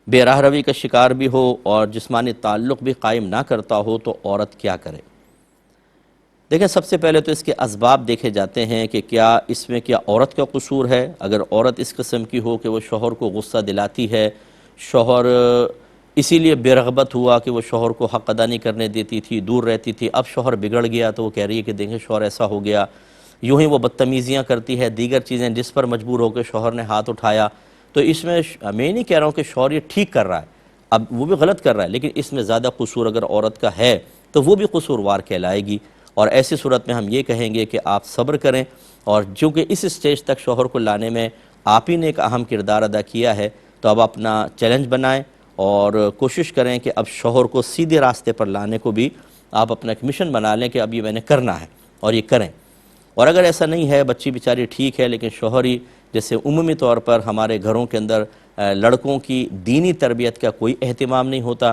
بے راہ روی کا شکار بھی ہو اور جسمانی تعلق بھی قائم نہ کرتا ہو تو عورت کیا کرے؟ دیکھیں، سب سے پہلے تو اس کے اسباب دیکھے جاتے ہیں کہ کیا اس میں کیا عورت کا قصور ہے۔ اگر عورت اس قسم کی ہو کہ وہ شوہر کو غصہ دلاتی ہے، شوہر اسی لیے بے رغبت ہوا کہ وہ شوہر کو حق ادا نہیں کرنے دیتی تھی، دور رہتی تھی، اب شوہر بگڑ گیا تو وہ کہہ رہی ہے کہ دیکھیں شوہر ایسا ہو گیا، یوں ہی وہ بدتمیزیاں کرتی ہے، دیگر چیزیں جس پر مجبور ہو کے شوہر نے ہاتھ اٹھایا، تو اس میں میں نہیں کہہ رہا ہوں کہ شوہر یہ ٹھیک کر رہا ہے، اب وہ بھی غلط کر رہا ہے، لیکن اس میں زیادہ قصور اگر عورت کا ہے تو وہ بھی قصوروار کہلائے گی، اور ایسی صورت میں ہم یہ کہیں گے کہ آپ صبر کریں، اور چونکہ اس سٹیج تک شوہر کو لانے میں آپ ہی نے ایک اہم کردار ادا کیا ہے تو اب اپنا چیلنج بنائیں اور کوشش کریں کہ اب شوہر کو سیدھے راستے پر لانے کو بھی آپ اپنا ایک مشن بنا لیں کہ اب یہ میں نے کرنا ہے اور یہ کریں۔ اور اگر ایسا نہیں ہے، بچی بیچاری ٹھیک ہے لیکن شوہر ہی، جیسے عمومی طور پر ہمارے گھروں کے اندر لڑکوں کی دینی تربیت کا کوئی اہتمام نہیں ہوتا،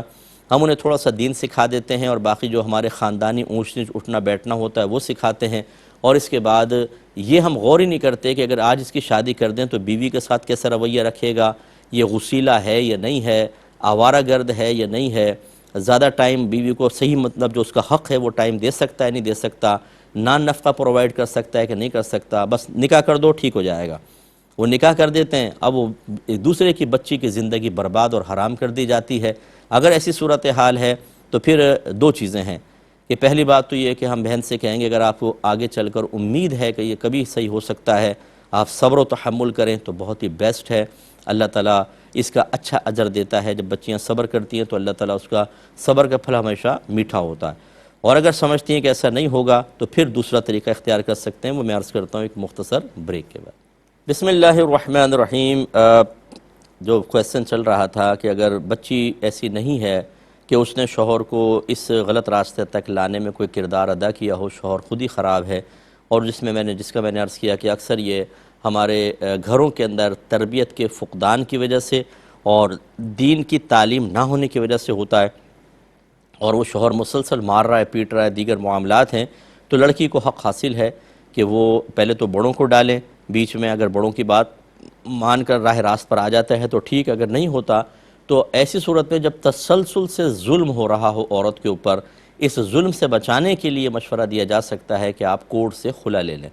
ہم انہیں تھوڑا سا دین سکھا دیتے ہیں اور باقی جو ہمارے خاندانی اونچ نیچ اٹھنا بیٹھنا ہوتا ہے وہ سکھاتے ہیں، اور اس کے بعد یہ ہم غور ہی نہیں کرتے کہ اگر آج اس کی شادی کر دیں تو بیوی کے ساتھ کیسا رویہ رکھے گا، یہ غسیلہ ہے یا نہیں ہے، آوارہ گرد ہے یا نہیں ہے، زیادہ ٹائم بیوی کو صحیح مطلب جو اس کا حق ہے وہ ٹائم دے سکتا ہے نہیں دے سکتا، نان نفقہ پرووائڈ کر سکتا ہے کہ نہیں کر سکتا، بس نکاح کر دو ٹھیک ہو جائے گا۔ وہ نکاح کر دیتے ہیں، اب وہ ایک دوسرے کی بچی کی زندگی برباد اور حرام کر دی جاتی ہے۔ اگر ایسی صورتحال ہے تو پھر دو چیزیں ہیں کہ پہلی بات تو یہ کہ ہم بہن سے کہیں گے اگر آپ کو آگے چل کر امید ہے کہ یہ کبھی صحیح ہو سکتا ہے، آپ صبر و تحمل کریں تو بہت ہی بیسٹ ہے، اللہ تعالیٰ اس کا اچھا اجر دیتا ہے، جب بچیاں صبر کرتی ہیں تو اللہ تعالیٰ اس کا صبر کا پھل ہمیشہ میٹھا ہوتا ہے۔ اور اگر سمجھتی ہیں کہ ایسا نہیں ہوگا تو پھر دوسرا طریقہ اختیار کر سکتے ہیں، وہ میں عرض کرتا ہوں ایک مختصر بریک کے بعد۔ بسم اللہ الرحمن الرحیم۔ جو کویسچن چل رہا تھا کہ اگر بچی ایسی نہیں ہے کہ اس نے شوہر کو اس غلط راستے تک لانے میں کوئی کردار ادا کیا ہو، شوہر خود ہی خراب ہے، اور جس کا میں نے عرض کیا کہ اکثر یہ ہمارے گھروں کے اندر تربیت کے فقدان کی وجہ سے اور دین کی تعلیم نہ ہونے کی وجہ سے ہوتا ہے، اور وہ شوہر مسلسل مار رہا ہے، پیٹ رہا ہے، دیگر معاملات ہیں، تو لڑکی کو حق حاصل ہے کہ وہ پہلے تو بڑوں کو ڈالیں بیچ میں، اگر بڑوں کی بات مان کر راہ راست پر آ جاتا ہے تو ٹھیک، اگر نہیں ہوتا تو ایسی صورت میں جب تسلسل سے ظلم ہو رہا ہو عورت کے اوپر، اس ظلم سے بچانے کے لیے مشورہ دیا جا سکتا ہے کہ آپ کورٹ سے خلا لے لیں۔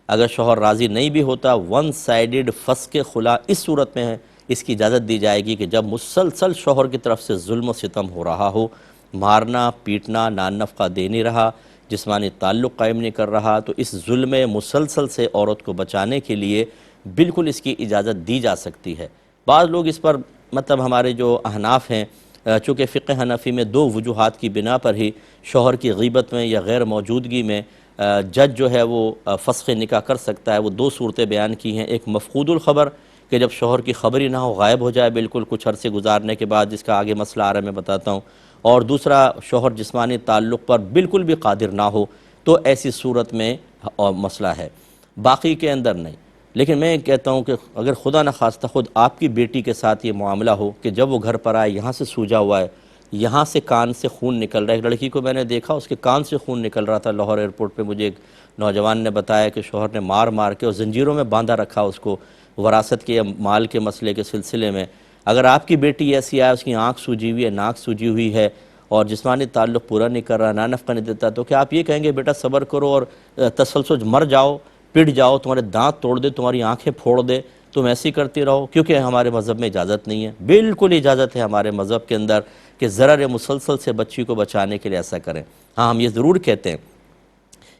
اگر شوہر راضی نہیں بھی ہوتا، ون سائیڈڈ فسخ خلا اس صورت میں ہے، اس کی اجازت دی جائے گی کہ جب مسلسل شوہر کی طرف سے ظلم و ستم ہو رہا ہو، مارنا پیٹنا، نان نفقہ دے نہیں رہا، جسمانی تعلق قائم نہیں کر رہا، تو اس ظلم مسلسل سے عورت کو بچانے کے لیے بالکل اس کی اجازت دی جا سکتی ہے۔ بعض لوگ اس پر مطلب ہمارے جو احناف ہیں، چونکہ فقہ حنفی میں 2 وجوہات کی بنا پر ہی شوہر کی غیبت میں یا غیر موجودگی میں جج جو ہے وہ فسخ نکاح کر سکتا ہے۔ وہ 2 صورتیں بیان کی ہیں، ایک مفقود الخبر کہ جب شوہر کی خبر ہی نہ ہو، غائب ہو جائے بالکل کچھ عرصے گزارنے کے بعد، جس کا آگے مسئلہ آ رہا ہے میں بتاتا ہوں، اور دوسرا شوہر جسمانی تعلق پر بالکل بھی قادر نہ ہو، تو ایسی صورت میں مسئلہ ہے، باقی کے اندر نہیں۔ لیکن میں کہتا ہوں کہ اگر خدا نخواستہ خود آپ کی بیٹی کے ساتھ یہ معاملہ ہو کہ جب وہ گھر پر آئے یہاں سے سوجا ہوا ہے، یہاں سے کان سے خون نکل رہا ہے، ایک لڑکی کو میں نے دیکھا اس کے کان سے خون نکل رہا تھا لاہور ایئرپورٹ پہ، مجھے ایک نوجوان نے بتایا کہ شوہر نے مار مار کے اور زنجیروں میں باندھا رکھا اس کو وراثت کے مال کے مسئلے کے سلسلے میں۔ اگر آپ کی بیٹی ایسی آئے، اس کی آنکھ سوجی ہوئی ہے، ناک سوجی ہوئی ہے اور جسمانی تعلق پورا نہیں کر رہا، نان نفقہ نہیں دیتا، تو کیا آپ یہ کہیں گے بیٹا صبر کرو اور تسلسل مر جاؤ، پٹ جاؤ، تمہارے دانت توڑ دے، تمہاری آنکھیں پھوڑ دے، تم ایسی کرتی رہو؟ کیونکہ ہمارے مذہب میں اجازت نہیں ہے، بالکل اجازت ہے ہمارے مذہب کے اندر کہ ضرر مسلسل سے بچی کو بچانے کے لیے ایسا کریں۔ ہاں ہم یہ ضرور کہتے ہیں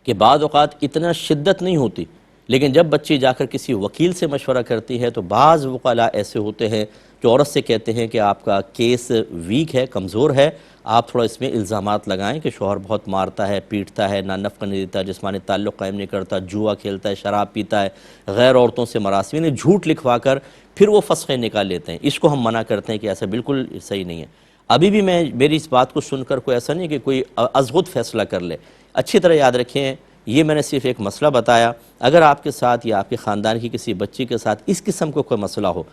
کہ بعض اوقات اتنا شدت نہیں ہوتی، لیکن جب بچی جا کر کسی وکیل سے مشورہ کرتی ہے تو بعض وکلاء ایسے ہوتے ہیں جو عورت سے کہتے ہیں کہ آپ کا کیس ویک ہے، کمزور ہے، آپ تھوڑا اس میں الزامات لگائیں کہ شوہر بہت مارتا ہے، پیٹتا ہے، نان نفقہ نہیں دیتا، جسمانی تعلق قائم نہیں کرتا، جوا کھیلتا ہے، شراب پیتا ہے، غیر عورتوں سے مراسم، یعنی جھوٹ لکھوا کر پھر وہ فسخ نکاح لیتے ہیں۔ اس کو ہم منع کرتے ہیں کہ ایسا بالکل صحیح نہیں ہے۔ ابھی بھی میری اس بات کو سن کر کوئی ایسا نہیں کہ کوئی ازغد فیصلہ کر لے۔ اچھی طرح یاد رکھیں، یہ میں نے صرف ایک مسئلہ بتایا، اگر آپ کے ساتھ یا آپ کے خاندان کی کسی بچی کے ساتھ اس قسم کو کوئی مسئلہ ہو،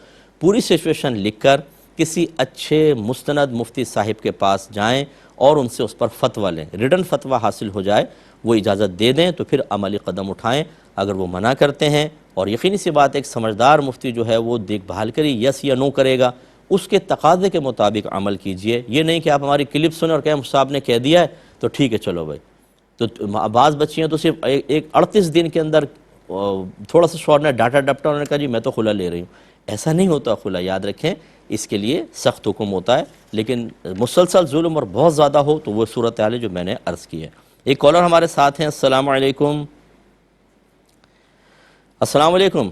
پوری سچویشن لکھ کر کسی اچھے مستند مفتی صاحب کے پاس جائیں اور ان سے اس پر فتویٰ لیں، ریٹن فتویٰ حاصل ہو جائے، وہ اجازت دے دیں تو پھر عملی قدم اٹھائیں۔ اگر وہ منع کرتے ہیں، اور یقینی سی بات ایک سمجھدار مفتی جو ہے وہ دیکھ بھال کری یس یا نو کرے گا، اس کے تقاضے کے مطابق عمل کیجئے۔ یہ نہیں کہ آپ ہماری کلپ سنیں اور کہیں صاحب نے کہہ دیا ہے تو ٹھیک ہے چلو بھائی۔ تو بعض بچیاں تو صرف ایک 38 دن کے اندر تھوڑا سا شوہر نے ڈاٹا ڈپٹا، انہوں نے کہا جی میں تو خلا لے رہی ہوں۔ ایسا نہیں ہوتا خلا، یاد رکھیں اس کے لیے سخت حکم ہوتا ہے، لیکن مسلسل ظلم اور بہت زیادہ ہو تو وہ صورتحال ہے جو میں نے عرض کی ہے۔ ایک کالر ہمارے ساتھ ہیں، السلام علیکم۔ السلام علیکم۔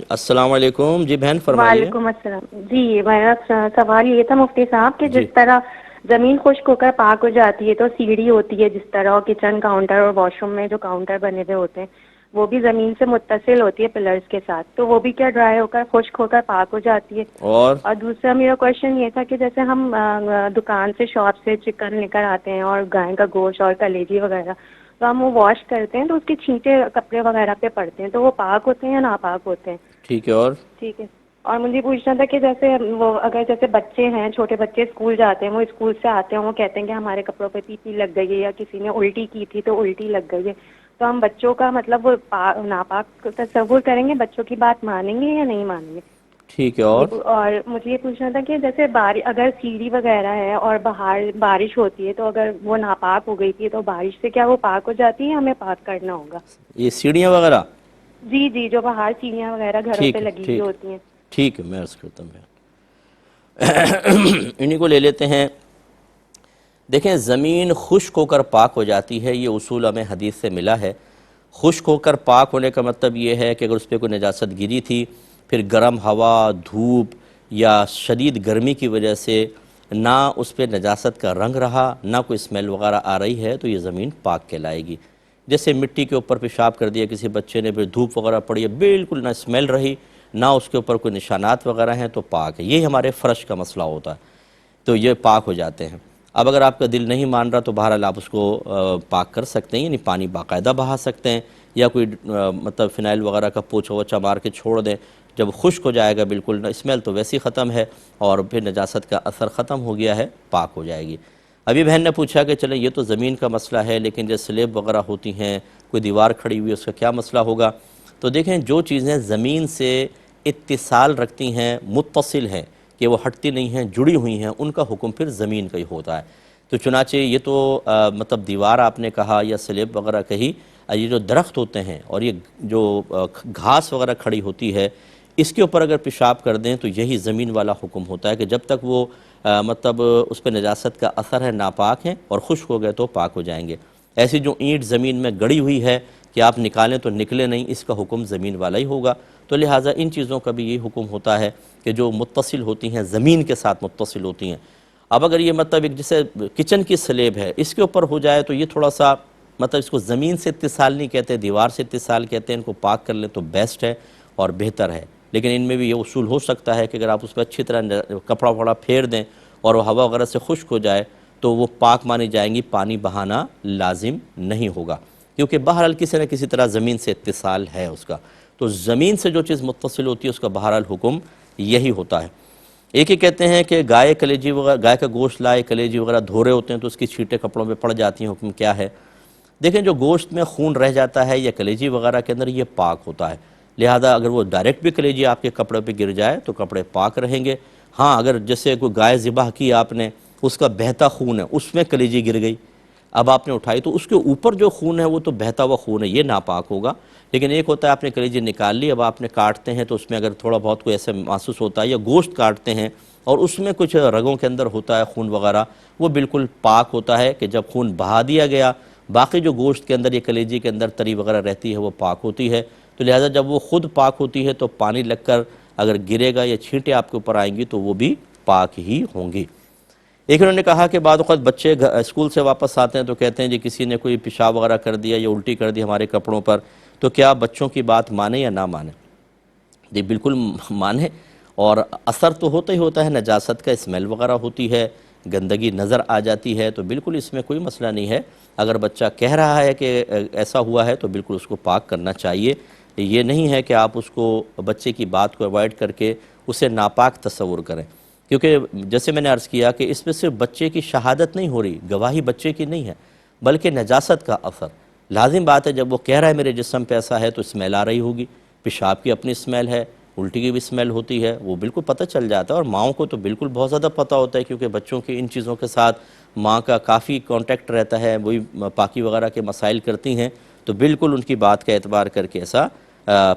السلام علیکم، جی بہن فرمائیے۔ وعلیکم السلام۔ جی میرا سوال یہ تھا مفتی صاحب کہ جس طرح زمین خشک ہو کر پاک ہو جاتی ہے تو سیڑھی ہوتی ہے جس طرح، اور کچن کاؤنٹر اور واش روم میں جو کاؤنٹر بنے ہوئے ہوتے ہیں وہ بھی زمین سے متصل ہوتی ہے پلرز کے ساتھ، تو وہ بھی کیا ڈرائی ہو کر خشک ہو کر پاک ہو جاتی ہے؟ اور دوسرا میرا کوشچن یہ تھا کہ جیسے ہم دکان سے شاپ سے چکن لے کر آتے ہیں اور گائے کا گوشت اور کلیجی وغیرہ، تو ہم وہ واش کرتے ہیں تو اس کے چھینٹے کپڑے وغیرہ پہ پڑتے ہیں، تو وہ پاک ہوتے ہیں یا ناپاک ہوتے ہیں؟ ٹھیک ہے۔ اور ٹھیک ہے، اور مجھے پوچھنا تھا کہ جیسے وہ اگر جیسے بچے ہیں، چھوٹے بچے اسکول جاتے ہیں، وہ اسکول سے آتے ہیں، وہ کہتے ہیں کہ ہمارے کپڑوں پہ پی پی لگ گئی ہے یا کسی نے الٹی کی تھی تو الٹی لگ گئی ہے، تو ہم بچوں کا مطلب وہ ناپاک تصور کریں گے، بچوں کی بات مانیں گے یا نہیں مانیں گے؟ ٹھیک ہے۔ اور مجھے یہ پوچھنا تھا کہ جیسے اگر سیڑھی وغیرہ ہے اور باہر بارش ہوتی ہے تو اگر وہ ناپاک ہو گئی تھی تو بارش سے کیا وہ پاک ہو جاتی ہے، ہمیں پاک کرنا ہوگا؟ یہ سیڑھیاں وغیرہ؟ جی جی، جو باہر سیڑھیاں وغیرہ گھروں پہ لگی ہوئی ہوتی ہیں۔ ٹھیک ہے، میں عرض کرتا ہوں، انہی کو لے لیتے ہیں۔ دیکھیں، زمین خشک ہو کر پاک ہو جاتی ہے، یہ اصول ہمیں حدیث سے ملا ہے۔ خشک ہو کر پاک ہونے کا مطلب یہ ہے کہ اگر اس پہ کوئی نجاست گری تھی، پھر گرم ہوا، دھوپ یا شدید گرمی کی وجہ سے نہ اس پہ نجاست کا رنگ رہا، نہ کوئی اسمیل وغیرہ آ رہی ہے، تو یہ زمین پاک کہلائے گی۔ جیسے مٹی کے اوپر پیشاب کر دیا کسی بچے نے، پھر دھوپ وغیرہ پڑی ہے، بالکل نہ اسمیل رہی، نہ اس کے اوپر کوئی نشانات وغیرہ ہیں، تو پاک ہے۔ یہی ہمارے فرش کا مسئلہ ہوتا ہے، تو یہ پاک ہو جاتے ہیں۔ اب اگر آپ کا دل نہیں مان رہا تو بہرحال آپ اس کو پاک کر سکتے ہیں، یعنی پانی باقاعدہ بہا سکتے ہیں، یا کوئی مطلب فنائل وغیرہ کا پوچھا وچا مار کے چھوڑ دیں، جب خشک ہو جائے گا بالکل، اسمیل تو ویسے ہی ختم ہے اور پھر نجاست کا اثر ختم ہو گیا ہے، پاک ہو جائے گی۔ ابھی بہن نے پوچھا کہ چلیں یہ تو زمین کا مسئلہ ہے، لیکن جو سلیب وغیرہ ہوتی ہیں، کوئی دیوار کھڑی ہوئی ہے اس کا کیا مسئلہ ہوگا؟ تو دیکھیں جو چیزیں زمین سے اتصال رکھتی ہیں، متصل ہیں کہ وہ ہٹتی نہیں ہیں، جڑی ہوئی ہیں، ان کا حکم پھر زمین کا ہی ہوتا ہے۔ تو چنانچہ یہ تو مطلب دیوار آپ نے کہا یا سلیب وغیرہ کہی، یہ جو درخت ہوتے ہیں اور یہ جو گھاس وغیرہ کھڑی ہوتی ہے، اس کے اوپر اگر پیشاب کر دیں تو یہی زمین والا حکم ہوتا ہے کہ جب تک وہ مطلب اس پہ نجاست کا اثر ہے ناپاک ہیں، اور خشک ہو گئے تو پاک ہو جائیں گے۔ ایسی جو اینٹ زمین میں گڑی ہوئی ہے کہ آپ نکالیں تو نکلے نہیں، اس کا حکم زمین والا ہی ہوگا۔ تو لہٰذا ان چیزوں کا بھی یہ حکم ہوتا ہے کہ جو متصل ہوتی ہیں، زمین کے ساتھ متصل ہوتی ہیں۔ اب اگر یہ مطلب ایک جیسے کچن کی سلیب ہے، اس کے اوپر ہو جائے تو یہ تھوڑا سا مطلب اس کو زمین سے اتصال نہیں کہتے، دیوار سے اتصال کہتے ہیں، ان کو پاک کر لیں تو بیسٹ ہے اور بہتر ہے۔ لیکن ان میں بھی یہ اصول ہو سکتا ہے کہ اگر آپ اس پر اچھی طرح کپڑا وپڑا پھیر دیں اور وہ ہوا وغیرہ سے خشک ہو جائے تو وہ پاک مانی جائیں گی، پانی بہانا لازم نہیں ہوگا، کیونکہ بہرحال کسی نہ کسی طرح زمین سے اتصال ہے اس کا۔ تو زمین سے جو چیز متصل ہوتی ہے اس کا بہرحال حکم یہی ہوتا ہے۔ ایک ہی کہتے ہیں کہ گائے کلیجی وغیرہ، گائے کا گوشت لائے کلیجی وغیرہ دھو رہے ہوتے ہیں تو اس کی چھینٹیں کپڑوں پہ پڑ جاتی ہیں، حکم کیا ہے؟ دیکھیں جو گوشت میں خون رہ جاتا ہے یا کلیجی وغیرہ کے اندر، یہ پاک ہوتا ہے، لہذا اگر وہ ڈائریکٹ بھی کلیجی آپ کے کپڑے پہ گر جائے تو کپڑے پاک رہیں گے۔ ہاں اگر جیسے کوئی گائے ذبح کی آپ نے، اس کا بہتا خون ہے، اس میں کلیجی گر گئی، اب آپ نے اٹھائی تو اس کے اوپر جو خون ہے وہ تو بہتا ہوا خون ہے، یہ ناپاک ہوگا۔ لیکن ایک ہوتا ہے آپ نے کلیجی نکال لی، اب آپ نے کاٹتے ہیں تو اس میں اگر تھوڑا بہت کوئی ایسے محسوس ہوتا ہے، یا گوشت کاٹتے ہیں اور اس میں کچھ رگوں کے اندر ہوتا ہے خون وغیرہ، وہ بالکل پاک ہوتا ہے کہ جب خون بہا دیا گیا، باقی جو گوشت کے اندر یا کلیجی کے اندر تری وغیرہ رہتی ہے وہ پاک ہوتی ہے۔ تو لہٰذا جب وہ خود پاک ہوتی ہے تو پانی لگ کر اگر گرے گا یا چھینٹیں آپ کے اوپر آئیں گی تو وہ بھی پاک ہی ہوں گی۔ ایک انہوں نے کہا کہ بعض اوقات بچے اسکول سے واپس آتے ہیں تو کہتے ہیں جی کسی نے کوئی پیشاب وغیرہ کر دیا یا الٹی کر دی ہمارے کپڑوں پر، تو کیا بچوں کی بات مانیں یا نہ مانیں؟ جی بالکل مانیں، اور اثر تو ہوتا ہی ہوتا ہے، نجاست کا اسمیل وغیرہ ہوتی ہے، گندگی نظر آ جاتی ہے، تو بالکل اس میں کوئی مسئلہ نہیں ہے۔ اگر بچہ کہہ رہا ہے کہ ایسا ہوا ہے تو بالکل اس کو پاک کرنا چاہیے۔ یہ نہیں ہے کہ آپ اس کو بچے کی بات کو اوائڈ کر کے اسے ناپاک تصور کریں، کیونکہ جیسے میں نے عرض کیا کہ اس میں صرف بچے کی شہادت نہیں ہو رہی، گواہی بچے کی نہیں ہے، بلکہ نجاست کا اثر۔ لازم بات ہے جب وہ کہہ رہا ہے میرے جسم پہ ایسا ہے تو اسمیل آ رہی ہوگی، پیشاب کی اپنی اسمیل ہے، الٹی کی بھی اسمیل ہوتی ہے، وہ بالکل پتہ چل جاتا ہے، اور ماؤں کو تو بالکل بہت زیادہ پتہ ہوتا ہے، کیونکہ بچوں کی ان چیزوں کے ساتھ ماں کا کافی کانٹیکٹ رہتا ہے، وہی پاکی وغیرہ کے مسائل کرتی ہیں، تو بالکل ان کی بات کا اعتبار کر کے ایسا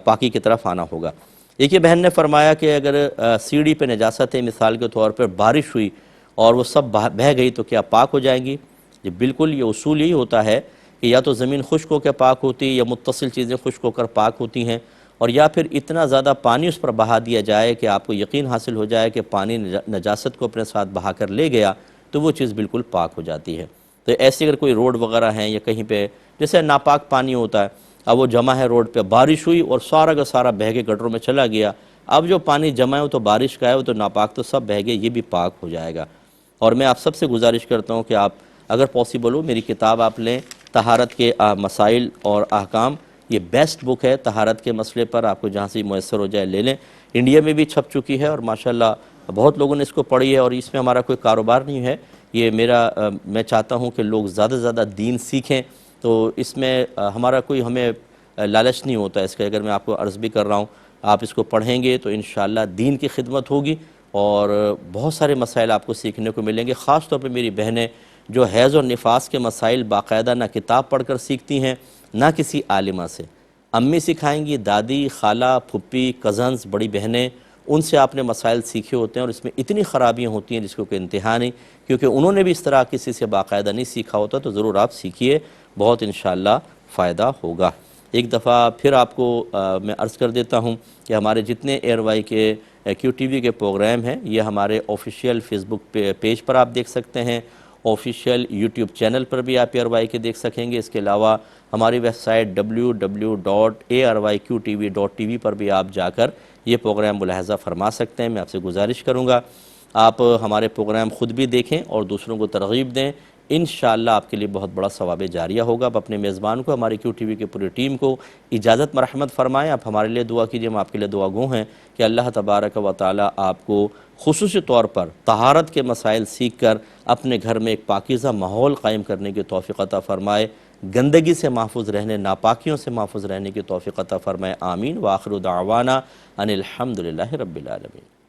پاکی کی طرف آنا ہوگا۔ ایک یہ بہن نے فرمایا کہ اگر سیڑھی پہ نجاست ہے، مثال کے طور پر بارش ہوئی اور وہ سب بہہ گئی تو کیا پاک ہو جائیں گی؟ یہ بالکل یہ اصول یہی ہوتا ہے کہ یا تو زمین خشک ہو کے پاک ہوتی ہے یا متصل چیزیں خشک ہو کر پاک ہوتی ہیں، اور یا پھر اتنا زیادہ پانی اس پر بہا دیا جائے کہ آپ کو یقین حاصل ہو جائے کہ پانی نجاست کو اپنے ساتھ بہا کر لے گیا تو وہ چیز بالکل پاک ہو جاتی ہے۔ تو ایسی اگر کوئی روڈ وغیرہ ہیں یا کہیں پہ جیسے ناپاک پانی ہوتا ہے، اب وہ جمع ہے روڈ پہ، بارش ہوئی اور سارا کا سارا بہہ کے گٹروں میں چلا گیا، اب جو پانی جمع ہے وہ تو بارش کا ہے، وہ تو ناپاک تو سب بہہ گئے، یہ بھی پاک ہو جائے گا۔ اور میں آپ سب سے گزارش کرتا ہوں کہ آپ اگر پاسبل ہو میری کتاب آپ لیں، طہارت کے مسائل اور احکام، یہ بیسٹ بک ہے طہارت کے مسئلے پر، آپ کو جہاں سے میسر ہو جائے لے لیں۔ انڈیا میں بھی چھپ چکی ہے اور ماشاءاللہ بہت لوگوں نے اس کو پڑھی ہے، اور اس میں ہمارا کوئی کاروبار نہیں ہے، یہ میں چاہتا ہوں کہ لوگ زیادہ سے زیادہ دین سیکھیں، تو اس میں ہمارا کوئی ہمیں لالچ نہیں ہوتا ہے اس کا۔ اگر میں آپ کو عرض بھی کر رہا ہوں، آپ اس کو پڑھیں گے تو انشاءاللہ دین کی خدمت ہوگی اور بہت سارے مسائل آپ کو سیکھنے کو ملیں گے۔ خاص طور پہ میری بہنیں جو حیض اور نفاس کے مسائل باقاعدہ نہ کتاب پڑھ کر سیکھتی ہیں نہ کسی عالمہ سے، امی سکھائیں گی، دادی، خالہ، پھپھی، کزنز، بڑی بہنیں، ان سے آپ نے مسائل سیکھے ہوتے ہیں، اور اس میں اتنی خرابیاں ہوتی ہیں جس کو کوئی انتہا نہیں، کیونکہ انہوں نے بھی اس طرح کسی سے باقاعدہ نہیں سیکھا ہوتا، تو ضرور آپ سیکھیے، بہت انشاءاللہ فائدہ ہوگا۔ ایک دفعہ پھر آپ کو میں عرض کر دیتا ہوں کہ ہمارے جتنے ایئر وائی کے کیو ٹی وی کے پروگرام ہیں یہ ہمارے آفیشیل فیس بک پیج پر آپ دیکھ سکتے ہیں، آفیشیل یوٹیوب چینل پر بھی آپ ایئر وائی کے دیکھ سکیں گے۔ اس کے علاوہ ہماری ویب سائٹ www.arvyqtv.tv پر بھی آپ جا کر یہ پروگرام ملاحظہ فرما سکتے ہیں۔ میں آپ سے گزارش کروں گا آپ ہمارے پروگرام خود بھی دیکھیں اور دوسروں کو ترغیب دیں، انشاءاللہ آپ کے لیے بہت بڑا ثواب جاریہ ہوگا۔ آپ اپنے میزبان کو، ہماری کیو ٹی وی کی پوری ٹیم کو اجازت مرحمت فرمائیں، آپ ہمارے لیے دعا کیجئے، ہم آپ کے لیے دعا گو ہیں کہ اللہ تبارک و تعالی آپ کو خصوصی طور پر طہارت کے مسائل سیکھ کر اپنے گھر میں ایک پاکیزہ ماحول قائم کرنے کی توفیق عطا فرمائے۔ گندگی سے محفوظ رہنے، ناپاکیوں سے محفوظ رہنے کی توفیق عطا فرمائے، آمین۔ وآخر دعوانا ان الحمدللہ رب العالمین۔